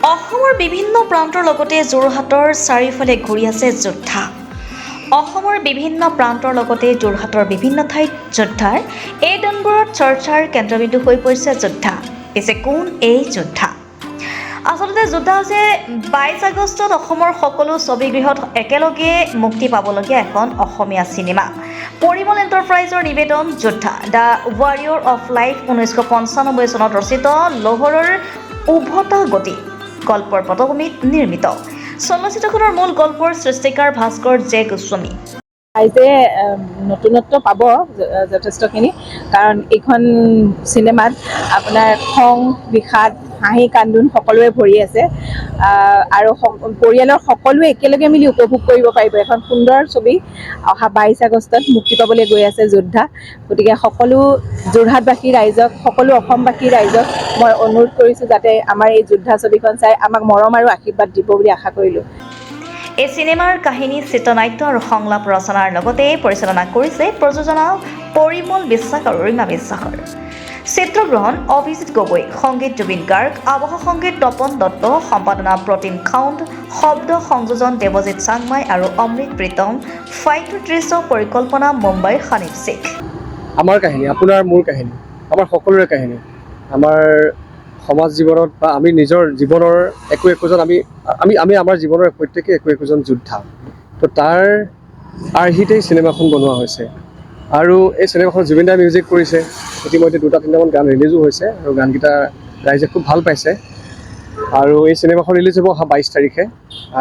অসমৰ বিভিন্ন প্ৰান্তৰ লগতে যোৰহাটৰ চাৰিওফালে ঘূৰি আছে যোদ্ধা। অসমৰ বিভিন্ন প্ৰান্তৰ লগতে যোৰহাটৰ বিভিন্ন ঠাইত যোদ্ধাৰ এই দিনবোৰত চৰ্চাৰ কেন্দ্ৰবিন্দু হৈ পৰিছে যোদ্ধা। পিছে কোন এই যোদ্ধা? আচলতে যোদ্ধা হৈছে 22 আগষ্টত অসমৰ সকলো ছবিগৃহত একেলগে মুক্তি পাবলগীয়া এখন অসমীয়া চিনেমা। পৰিমল এণ্টাৰপ্ৰাইজৰ নিবেদন যোদ্ধা দ্য ৱাৰিয়ৰ অফ লাইফ 1995 চনত ৰচিত লহৰৰ উভতা গতি গল্পৰ পটভূমিত নিৰ্মিত। চলচ্চিত্ৰখনৰ মূল গল্পৰ সৃষ্টিকাৰ ভাস্কৰ জে গোস্বামী। ৰাইজে নতুনত্ব পাব যথেষ্টখিনি, কাৰণ এইখন চিনেমাত আপোনাৰ খং, বিষাদ, হাঁহি কান্দোন সকলোৱে ভৰি আছে আৰু পৰিয়ালৰ সকলোৱে একেলগে মিলি উপভোগ কৰিব পাৰিব এখন সুন্দৰ ছবি। অহা 22 আগষ্টত মুক্তি পাবলৈ গৈ আছে যোদ্ধা। গতিকে সকলো যোৰহাটবাসী ৰাইজক, সকলো অসমবাসী ৰাইজক মই অনুৰোধ কৰিছোঁ যাতে আমাৰ এই যোদ্ধা ছবিখন চাই আমাক মৰম আৰু আশীৰ্বাদ দিব বুলি আশা কৰিলোঁ। এই চিনেমাৰ কাহিনী, চিত্ৰনাট্য আৰু সংলাপ ৰচনাৰ লগতে পৰিচালনা কৰিছে প্ৰযোজনা পৰিমল বিশ্বাস আৰু ৰীমা বিশ্বাসৰ। চিত্ৰগ্ৰহণ অভিজিত গগৈ, সংগীত জুবিন গাৰ্গ, আৱহ সংগীত তপন দত্ত, সম্পাদনা প্ৰতীম খাউণ্ড, শব্দ সংযোজন দেৱজিৎ চাংমাই আৰু অমৃত প্ৰীতম, ফাইট দৃশ্য পৰিকল্পনা মুম্বাইৰ হানিফ শেখ। আমাৰ কাহিনী, আপোনাৰ মোৰ কাহিনী, আমাৰ সকলোৰে কাহিনী। আমাৰ সমাজ জীৱনত বা আমি নিজৰ জীৱনৰ একোজন আমি আমাৰ জীৱনৰ প্ৰত্যেকে একোজন যোদ্ধা। তো তাৰ আৰ্হিতেই চিনেমাখন বনোৱা হৈছে। আৰু এই চিনেমাখন জুবিন দাই মিউজিক কৰিছে। ইতিমধ্যে 2-3টামান গান ৰিলিজো হৈছে আৰু গানকেইটা ৰাইজে খুব ভাল পাইছে। আৰু এই চিনেমাখন ৰিলিজ হ'ব অহা 22 তাৰিখে।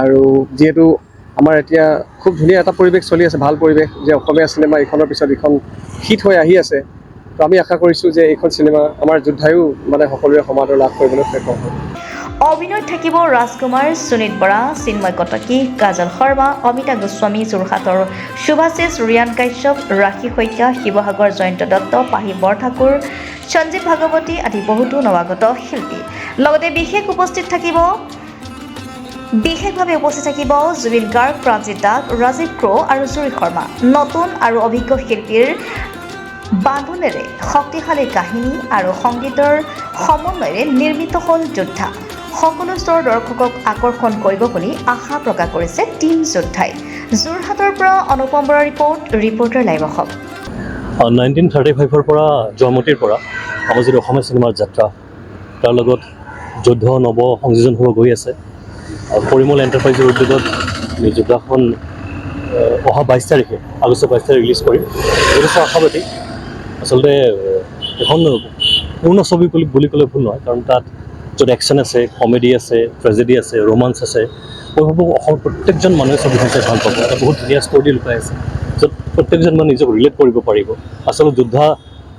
আৰু যিহেতু আমাৰ এতিয়া খুব ধুনীয়া এটা পৰিৱেশ চলি আছে, ভাল পৰিৱেশ, যে অসমীয়া চিনেমা ইখনৰ পিছত ইখন হিট হৈ আহি আছে। তো আমি আশা কৰিছোঁ যে এইখন চিনেমা আমাৰ যোদ্ধায়ো সকলোৰে সমাদৰ লাভ কৰিবলৈ সক্ষম হ'ব। অভিনয়ত থাকিব ৰাজকুমাৰ, সুনীত বৰা, চিন্ময় কটকী, কাজল শৰ্মা, অমিতা গোস্বামী, যোৰহাটৰ শুভাশিষ, ৰিয়ান কাশ্যপ, ৰাখী শইকীয়া, শিৱসাগৰ জয়ন্ত দত্ত, পাহি বৰঠাকুৰ, সঞ্জীৱ ভাগৱতী আদি বহুতো নৱাগত শিল্পী। লগতে বিশেষভাৱে উপস্থিত থাকিব জুবিন গাৰ্গ, প্ৰাঞ্জিত দাস, ৰাজীৱ ক্ৰ আৰু জুৰি শৰ্মা। নতুন আৰু অভিজ্ঞ শিল্পীৰ বান্ধোনেৰে শক্তিশালী কাহিনী আৰু সংগীতৰ সমন্বয়েৰে নিৰ্মিত হ'ল যোদ্ধা। সকলো স্তৰৰ দৰ্শকক আকৰ্ষণ কৰিব বুলি আশা প্ৰকাশ কৰিছে টীম যোদ্ধাই। যোৰহাটৰ পৰা অনুপম বৰাৰ ৰিপৰ্টাৰ লাইভ অসম। 1935ৰ পৰা জয়মতীৰ পৰা আমাৰ যিটো অসমীয়া চিনেমাৰ যাত্ৰা, তাৰ লগত যুদ্ধ নৱ সংযোজন হ'ব গৈ আছে। পৰিমল এণ্টাৰপ্ৰাইজৰ উদ্যোগত যোদ্ধাখন অহা 22 তাৰিখে আগষ্টৰ 22 তাৰিখে ৰিলিজ কৰিম। যথেষ্ট আশাবাদী। আচলতে এখন পূৰ্ণ ছবি বুলি ক'লে ভুল নহয়, কাৰণ তাত য'ত একশ্যন আছে, কমেডি আছে, ট্ৰেজেডি আছে, ৰোমাঞ্চ আছে। মই ভাবোঁ অসমৰ প্ৰত্যেকজন মানুহে ছবিখন চাই ভাল পাব। এটা বহুত ধুনীয়া ষ্টৰি লুকাই আছে, য'ত প্ৰত্যেকজন মানুহে নিজক ৰিলেট কৰিব পাৰিব। আচলতে যোদ্ধা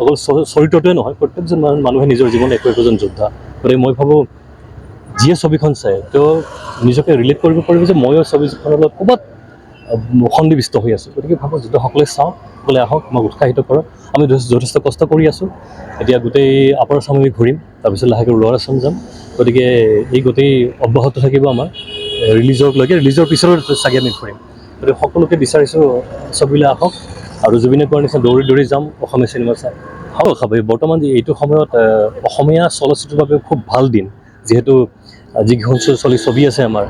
অকল চৰিত্ৰটোৱে নহয়, প্ৰত্যেকজন মানুহে নিজৰ জীৱনত একোজন যোদ্ধা। গতিকে মই ভাবোঁ যিয়ে ছবিখন চায় তেওঁ নিজকে ৰিলেট কৰিব পাৰিব যে ময়ো ছবিখনৰ লগত ক'ৰবাত সন্নিৱিষ্ট হৈ আছোঁ। গতিকে ভাবোঁ যোদ্ধাসকলে চাওক, সকলে আহক, আমাক উৎসাহিত কৰক। আমি যথেষ্ট কষ্ট কৰি আছোঁ। এতিয়া গোটেই আপাৰ আছাম আমি ঘূৰিম, তাৰপিছত লাহেকৈ লোৱাৰ আছাম যাম। গতিকে এই গোটেই অব্যাহত থাকিব আমাৰ ৰিলিজলৈকে। ৰিলিজৰ পিছতো চাগে আমি ঘূৰিম। গতিকে সকলোকে বিচাৰিছোঁ ছবিলৈ আহক আৰু জুবিনে কোৱাৰ নিচিনা দৌৰি দৌৰি যাম অসমীয়া চিনেমা চাই। বৰ্তমান এইটো সময়ত অসমীয়া চলচ্চিত্ৰৰ বাবে খুব ভাল দিন, যিহেতু যিকেইখন ছবি আছে আমাৰ,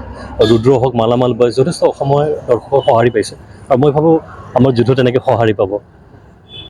ৰুদ্ৰ হওক, মালামাল বয়, যথেষ্ট অসমৰ দৰ্শকৰ সঁহাৰি পাইছে। আৰু মই ভাবোঁ আমাৰ যুদ্ধ তেনেকৈ সঁহাৰি পাব।